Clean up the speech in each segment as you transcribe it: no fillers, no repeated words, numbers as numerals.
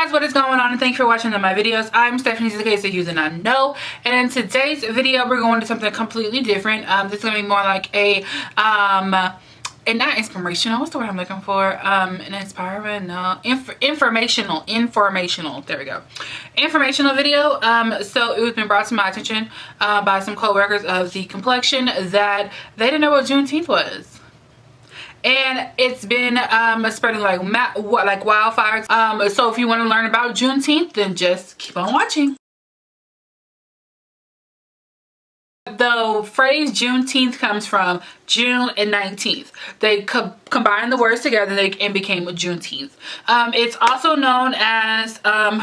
guys, what is going on, and thanks for watching my videos. I'm Stephanie, in case of you do not know, and in today's video we're going to something completely different. This is going to be more like a and not inspirational, what's the word I'm looking for, an inspiring, no, informational, there we go, informational video. So it was been brought to my attention by some co-workers of the complexion that they didn't know what Juneteenth was. And it's been spreading like wildfires. So if you want to learn about Juneteenth, then just keep on watching. The phrase Juneteenth comes from June and 19th. They combined the words together and became Juneteenth. It's also known as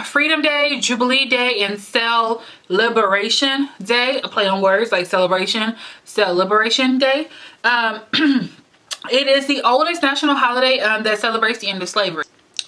Freedom Day, Jubilee Day, and Cell Liberation Day. A play on words like celebration, Cell Liberation Day. It is the oldest national holiday that celebrates the end of slavery.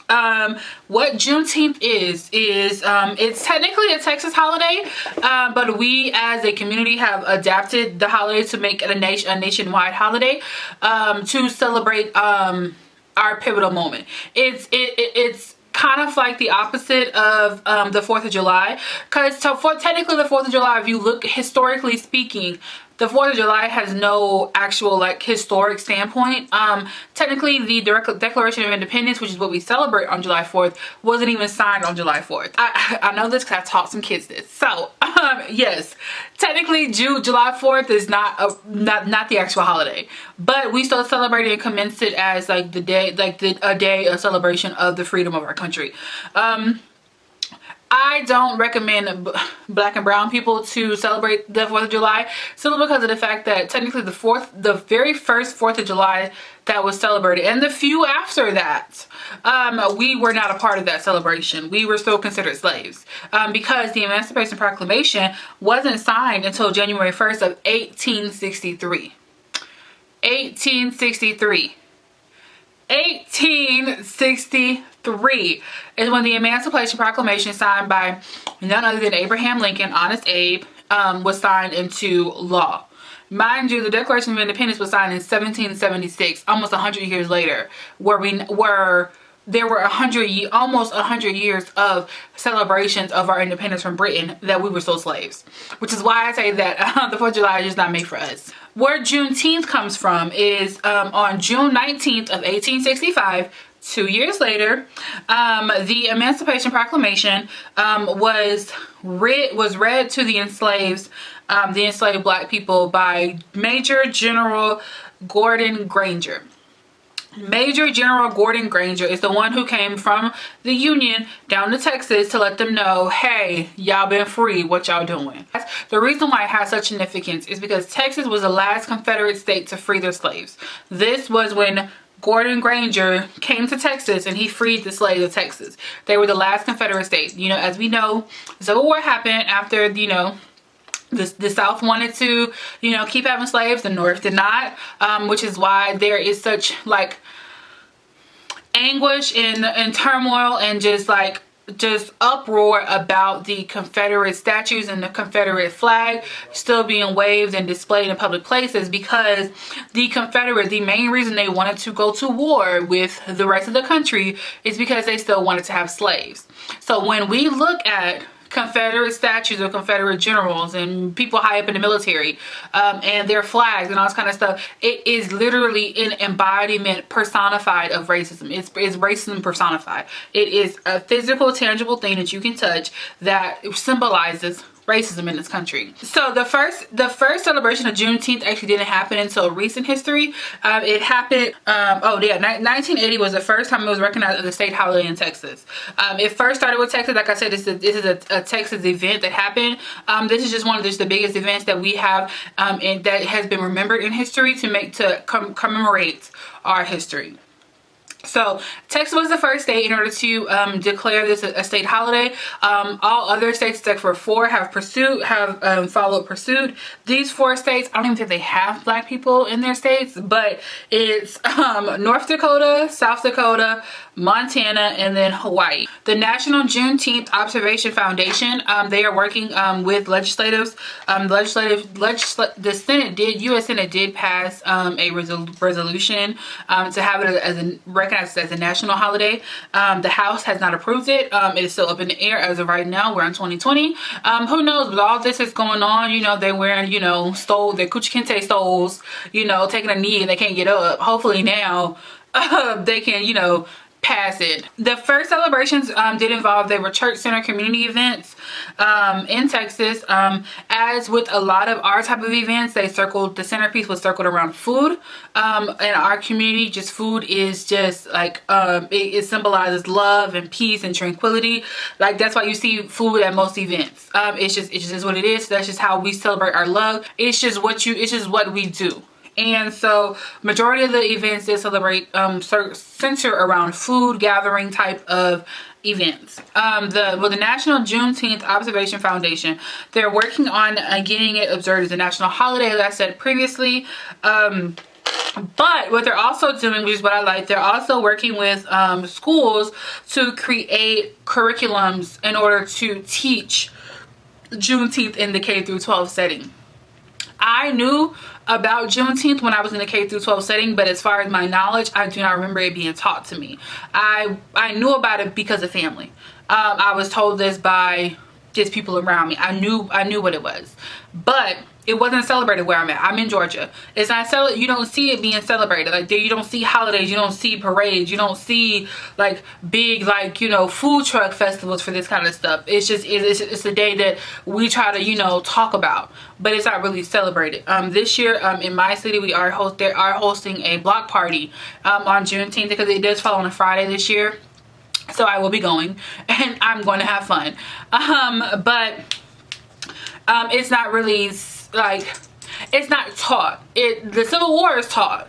What Juneteenth is it's technically a Texas holiday, but we as a community have adapted the holiday to make it a nationwide holiday to celebrate our pivotal moment. It's kind of like the opposite of the 4th of July, because technically the 4th of July, if you look historically speaking, the 4th of July has no actual like historic standpoint. Technically the Declaration of Independence, which is what we celebrate on July 4th, wasn't even signed on July 4th. I know this because I taught some kids this. So yes, technically July 4th is not the actual holiday, but we still celebrate it and commence it as like the day, like a day of celebration of the freedom of our country. I don't recommend black and brown people to celebrate the 4th of July simply because of the fact that technically the very first 4th of July that was celebrated and the few after that, we were not a part of that celebration. We were still considered slaves because the Emancipation Proclamation wasn't signed until January 1st of 1863. 1863 is when the Emancipation Proclamation, signed by none other than Abraham Lincoln, Honest Abe, was signed into law. Mind you, the Declaration of Independence was signed in 1776, almost 100 years later, where there were almost 100 years of celebrations of our independence from Britain that we were still slaves. Which is why I say that the 4th of July is just not made for us. Where Juneteenth comes from is on June 19th of 1865, 2 years later, the Emancipation Proclamation was read to the enslaved black people by Major General Gordon Granger. Major General Gordon Granger is the one who came from the Union down to Texas to let them know, hey, y'all been free, what y'all doing? The reason why it has such significance is because Texas was the last Confederate state to free their slaves. This was when Gordon Granger came to Texas and he freed the slaves of Texas. They were the last Confederate state. You know, as we know, the Civil War happened after, you know, the South wanted to, you know, keep having slaves. The North did not, which is why there is such like anguish and turmoil and just uproar about the Confederate statues and the Confederate flag still being waved and displayed in public places, because the main reason they wanted to go to war with the rest of the country is because they still wanted to have slaves. So when we look at Confederate statues of Confederate generals and people high up in the military and their flags and all this kind of stuff, it is literally an embodiment personified of racism. It's racism personified. It is a physical, tangible thing that you can touch that symbolizes racism in this country. So the first celebration of Juneteenth actually didn't happen until recent history. It happened, 1980 was the first time it was recognized as a state holiday in Texas. It first started with Texas. Like I said, this is a Texas event that happened. This is just one of the biggest events that we have and that has been remembered in history to commemorate our history. So Texas was the first state in order to declare this a state holiday. All other states except for 4 have followed pursuit. These 4 states, I don't even think they have black people in their states, but it's North Dakota, South Dakota, Montana, and then Hawaii. The National Juneteenth Observation Foundation, they are working with legislatives. The U.S. Senate did pass a resolution to have it as recognized as a national holiday. The House has not approved it. It is still up in the air as of right now. We're in 2020. Who knows? With all this is going on, you know, they're wearing, you know, their Kuchi Kente stoles, you know, taking a knee and they can't get up. Hopefully now they can, you know, pass it. The first celebrations did involve, they were church center community events in Texas. As with a lot of our type of events, the centerpiece was circled around food. In our community, just food is just like it symbolizes love and peace and tranquility. Like, that's why you see food at most events. It's just what it is. That's just how we celebrate our love. It's just what we do. And so majority of the events they celebrate center around food gathering type of events. The National Juneteenth Observation Foundation, they're working on getting it observed as a national holiday, as I said previously. But what they're also doing, which is what I like, they're also working with schools to create curriculums in order to teach Juneteenth in the K through 12 setting. I knew about Juneteenth when I was in the K through 12 setting, but as far as my knowledge, I do not remember it being taught to me. I knew about it because of family. I was told this by just people around me. I knew what it was, but it wasn't celebrated where I'm at. I'm in Georgia. It's not you don't see it being celebrated. Like, you don't see holidays, you don't see parades, you don't see like big, like, you know, food truck festivals for this kind of stuff. It's a day that we try to, you know, talk about, but it's not really celebrated. This year, in my city, they are hosting a block party on Juneteenth, because it does fall on a Friday this year. So I will be going, and I'm going to have fun. But it's not really like, it's not taught. The Civil War is taught.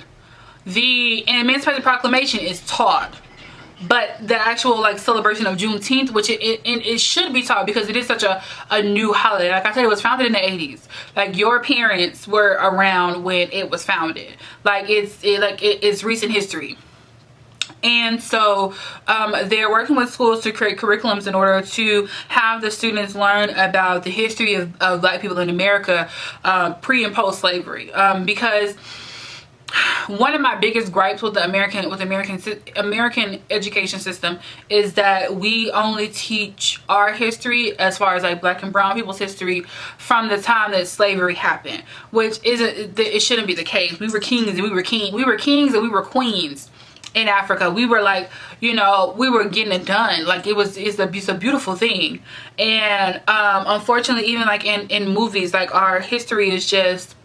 The Emancipation Proclamation is taught. But the actual like celebration of Juneteenth, which it should be taught, because it is such a new holiday. Like I said, it was founded in the 80s. Like, your parents were around when it was founded. Like, it's recent history. And so they're working with schools to create curriculums in order to have the students learn about the history of Black people in America pre and post slavery. Because one of my biggest gripes with the American education system is that we only teach our history, as far as like Black and brown people's history, from the time that slavery happened, which it shouldn't be the case. We were kings and we were kings and we were queens in Africa. We were like, you know, we were getting it done. Like, it's a beautiful thing. And unfortunately, even like in movies, like, our history is just,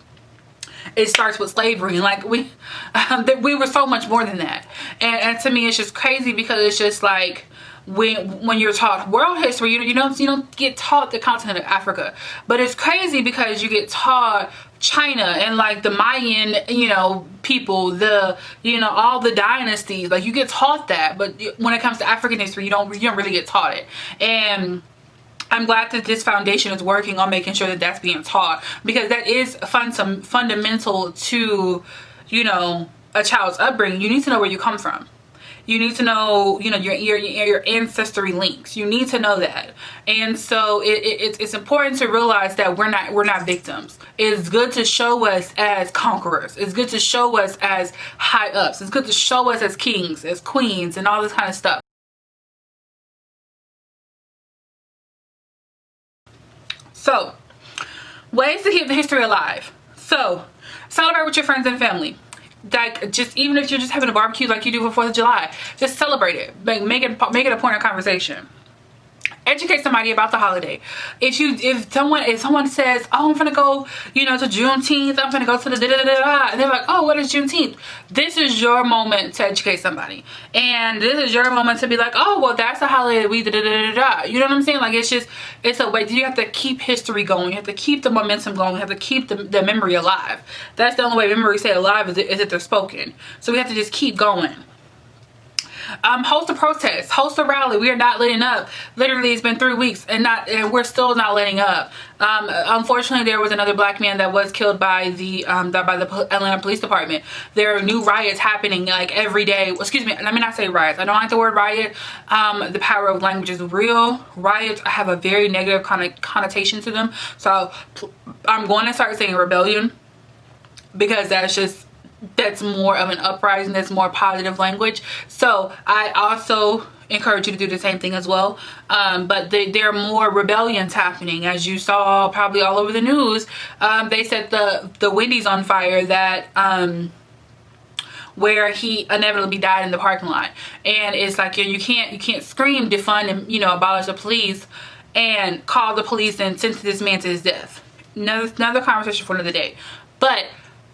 it starts with slavery. Like, we were so much more than that. And to me, it's just crazy, because it's just like, when you're taught world history, you don't get taught the continent of Africa. But it's crazy because you get taught China and like the Mayan, you know, people, all the dynasties. Like, you get taught that, but when it comes to African history, you don't really get taught it. And I'm glad that this foundation is working on making sure that that's being taught, because that is fundamental to, you know, a child's upbringing. You need to know where you come from. You need to know, you know, your ancestry links. You need to know that. And so it's important to realize that we're not victims. It's good to show us as conquerors. It's good to show us as high ups. It's good to show us as kings, as queens, and all this kind of stuff. So, ways to keep the history alive. So, celebrate with your friends and family. Like, just even if you're just having a barbecue like you do for 4th of July, just celebrate it. Make it a point of conversation. Educate somebody about the holiday. If someone says, oh, I'm gonna go, you know, to Juneteenth, I'm gonna go to the da-da-da-da-da, and they're like, oh, what is Juneteenth? This is your moment to educate somebody. And this is your moment to be like, oh, well, that's a holiday that we da-da-da-da-da. You know what I'm saying? Like, it's a way. You have to keep history going. You have to keep the momentum going. You have to keep the memory alive. That's the only way memories stay alive, is if they're spoken. So we have to just keep going. Host a protest, host a rally. We are not letting up. Literally, it's been 3 weeks and we're still not letting up. Unfortunately, there was another black man that was killed by the Atlanta Police Department. There are new riots happening like every day. Excuse me, let me not say riots. I don't like the word riot. The power of language is real. Riots have a very negative connotation to them. So I'm going to start saying rebellion, because that's more of an uprising, that's more positive language. So I also encourage you to do the same thing as well. But there are more rebellions happening, as you saw probably all over the news. They set the Wendy's on fire that where he inevitably died in the parking lot. And it's like, you can't scream, defund, and abolish the police and call the police and sentence this man to his death. Another conversation for another day. But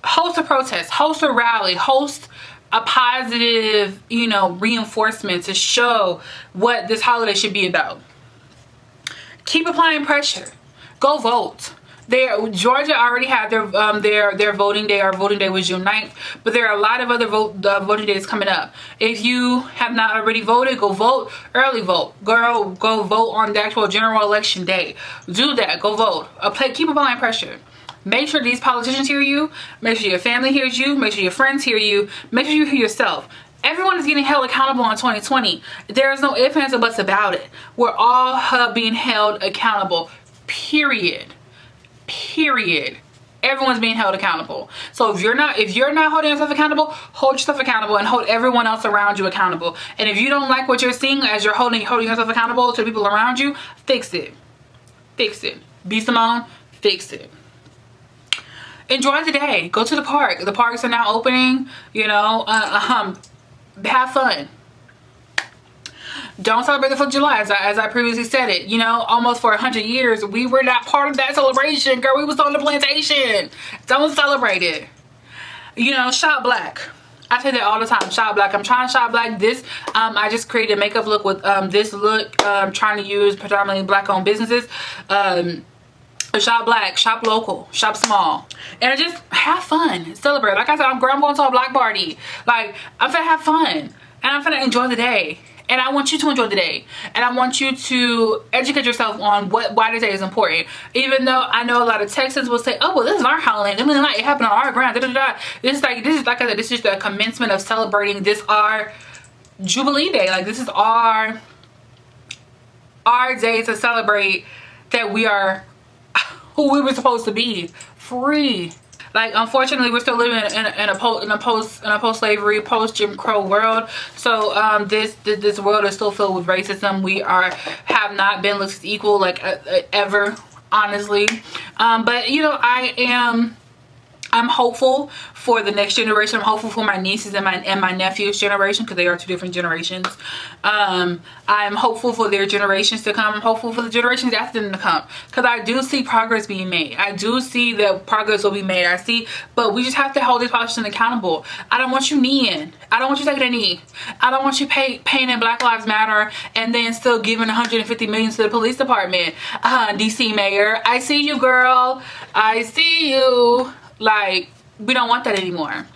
host a protest, host a rally, host a positive, reinforcement to show what this holiday should be about. Keep applying pressure. Go vote. Georgia already had their voting day. Our voting day was June 9th, but there are a lot of other voting days coming up. If you have not already voted, go vote. Early vote. Girl, go vote on the actual general election day. Do that. Go vote. Keep applying pressure. Make sure these politicians hear you. Make sure your family hears you. Make sure your friends hear you. Make sure you hear yourself. Everyone is getting held accountable in 2020. There is no ifs, ands, or buts about it. We're all being held accountable. Period. Everyone's being held accountable. So if you're not holding yourself accountable, hold yourself accountable and hold everyone else around you accountable. And if you don't like what you're seeing as you're holding yourself accountable to the people around you, fix it. Be Simone, fix it. Enjoy the day. Go to the park. The parks are now opening. Have fun. Don't celebrate the 4th of July, as I previously said it. Almost for 100 years, we were not part of that celebration. Girl, we was on the plantation. Don't celebrate it. Shop black. I say that all the time. Shop black. I'm trying to shop black. I just created a makeup look with this look. I'm trying to use predominantly black-owned businesses. Shop black, shop local, shop small, and just have fun, celebrate. Like I said, I'm going to a black party. Like, I'm gonna have fun, and I'm gonna enjoy the day. And I want you to enjoy the day, and I want you to educate yourself on why this day is important. Even though I know a lot of Texans will say, "Oh, well, this is our holiday. It happened on our ground." This is like I said, this is the commencement of celebrating this our Jubilee Day. Like, this is our day to celebrate that we are who we were supposed to be, free. Like, unfortunately, we're still living in a post-slavery, post-Jim Crow world. So this world is still filled with racism. We have not been looked equal, like, ever, honestly. But I'm hopeful for the next generation. I'm hopeful for my nieces and my nephew's generation, because they are 2 different generations. I'm hopeful for their generations to come. I'm hopeful for the generations after them to come, because I do see progress being made. I do see that progress will be made. But we just have to hold these politicians accountable. I don't want you kneeing. I don't want you taking a knee. I don't want you painting Black Lives Matter and then still giving $150 million to the police department. DC mayor, I see you, girl. I see you. Like, we don't want that anymore.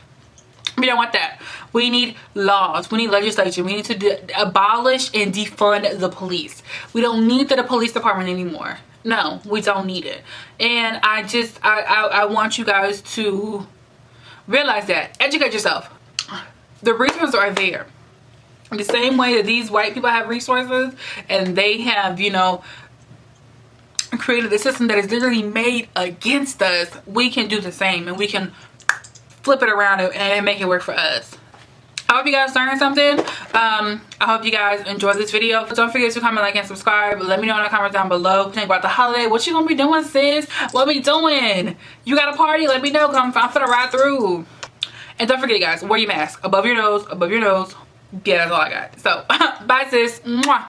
We don't want that. We need laws. We need legislation. We need to abolish and defund the police. We don't need the police department anymore. No, we don't need it. And I want you guys to realize that. Educate yourself. The resources are there. The same way that these white people have resources, and they have, created a system that is literally made against us, we can do the same, and we can flip it around and make it work for us. I hope you guys learned something. I hope you guys enjoyed this video. Don't forget to comment, like, and subscribe. Let me know in the comments down below. Think about the holiday. What you gonna be doing, sis? What we doing? You got a party? Let me know, because I'm finna ride through. And don't forget, guys, wear your mask above your nose. Yeah, that's all I got. So bye, sis. Mwah.